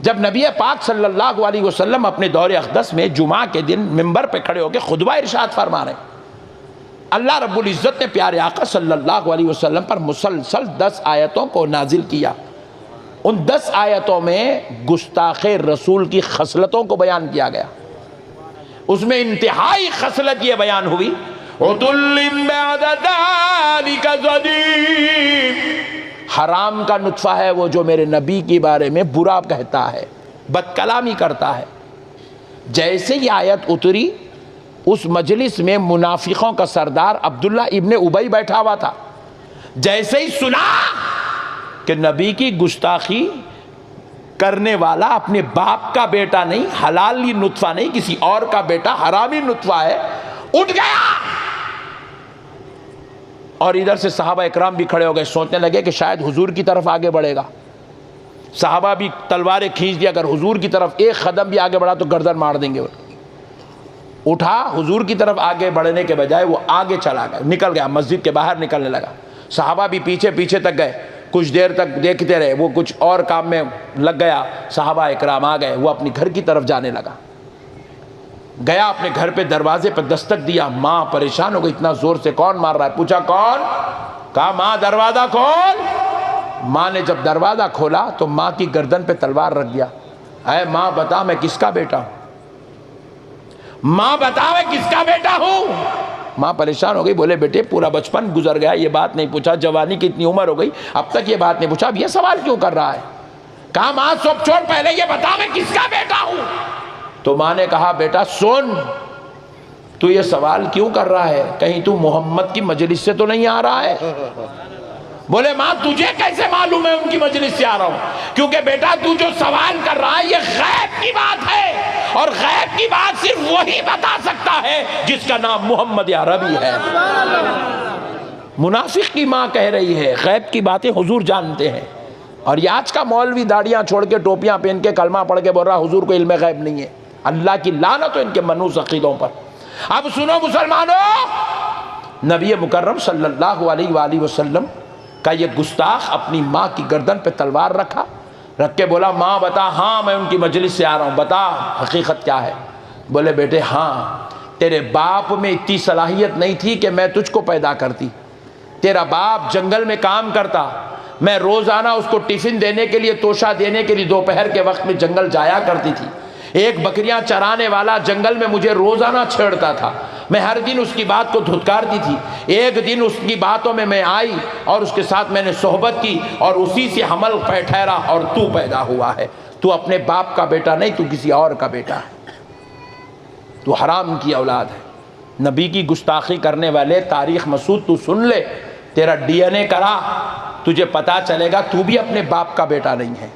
जब नबी पाक सल्लल्लाहु अलैहि वसल्लम अपने दौरे अक़दस में जुमा के दिन मिंबर पे खड़े होकर खुतबा इरशाद फरमा रहे, अल्लाह रब्बुल इज़्ज़त ने प्यारे आका सल्लल्लाहु अलैहि वसल्लम पर मुसलसल 10 आयतों को नाजिल किया। उन 10 आयतों में गुस्ताखे रसूल की खसलतों को बयान किया गया। उसमें इंतहाई खसलत ये बयान हुई, हराम का नुत्फा है वो जो मेरे नबी के बारे में बुरा कहता है, बदकलामी करता है। जैसे ही आयत उतरी, उस मजलिस में मुनाफिकों का सरदार अब्दुल्ला इब्ने उबई बैठा हुआ था। जैसे ही सुना कि नबी की गुस्ताखी करने वाला अपने बाप का बेटा नहीं, हलाली नुत्फा नहीं, किसी और का बेटा हरामी नुत्फा है, उठ गया। और इधर से सहाबा इकराम भी खड़े हो गए, सोचने लगे कि शायद हुजूर की तरफ आगे बढ़ेगा। सहाबा भी तलवारें खींच दिया, अगर हुजूर की तरफ एक कदम भी आगे बढ़ा तो गर्दन मार देंगे। उठा, हुजूर की तरफ आगे बढ़ने के बजाय वो आगे चला गया, निकल गया, मस्जिद के बाहर निकलने लगा। सहाबा भी पीछे पीछे तक गए, कुछ देर तक देखते रहे, वो कुछ और काम में लग गया। सहाबा इकराम आ गए, वो अपनी घर की तरफ जाने लगा। गया अपने घर पे, दरवाजे पर दस्तक दिया। माँ परेशान हो गई, इतना जोर से कौन मार रहा है? पूछा कौन? कहा माँ दरवाजा खोल। माँ ने जब दरवाजा खोला तो माँ की गर्दन पे तलवार रख दिया। अरे माँ बता मैं किसका बेटा हूँ? माँ बता मैं किसका बेटा हूँ? माँ परेशान हो गई, बोले बेटे पूरा बचपन गुजर गया, ये बात नहीं पूछा, जवानी की इतनी उम्र हो गई, अब तक ये बात नहीं पूछा, अब ये सवाल क्यों कर रहा है? कहा माँ सब छोड़, पहले ये बता मैं किसका बेटा हूँ। तो माँ ने कहा बेटा सुन, तू ये सवाल क्यों कर रहा है? कहीं तू मोहम्मद की मजलिस से तो नहीं आ रहा है? बोले माँ तुझे कैसे मालूम है उनकी मजलिस से आ रहा हूं? क्योंकि बेटा तू जो सवाल कर रहा है ये गैब की बात है, और गैब की बात सिर्फ वही बता सकता है जिसका नाम मोहम्मद अरबी है। मुनाफिक की माँ कह रही है गैब की बातें हुजूर जानते हैं, और ये आज का मौलवी दाढ़ियां छोड़ के टोपियां पहन के कलमा पढ़ के बोल रहा हुजूर को इल्म गैब नहीं है। अल्लाह की लानत हो इनके मनूस अकीदों पर। अब सुनो मुसलमानों, नबी मुकर्रम सल्लल्लाहु अलैहि वसल्लम का ये गुस्ताख अपनी माँ की गर्दन पे तलवार रख के बोला माँ बता, हाँ मैं उनकी मजलिस से आ रहा हूँ, बता हकीकत क्या है? बोले बेटे हाँ, तेरे बाप में इतनी सलाहियत नहीं थी कि मैं तुझको पैदा करती। तेरा बाप जंगल में काम करता, मैं रोज़ाना उसको टिफ़िन देने के लिए, तोशा देने के लिए दोपहर के वक्त में जंगल जाया करती थी। एक बकरियां चराने वाला जंगल में मुझे रोज़ाना छेड़ता था, मैं हर दिन उसकी बात को धुतकारती थी। एक दिन उसकी बातों में मैं आई और उसके साथ मैंने सोहबत की और उसी से हमल ठहरा और तू पैदा हुआ है। तू अपने बाप का बेटा नहीं, तू किसी और का बेटा है, तू हराम की औलाद है। नबी की गुस्ताखी करने वाले तारीख मसूद तू सुन ले, तेरा DNA करा, तुझे पता चलेगा तू भी अपने बाप का बेटा नहीं है।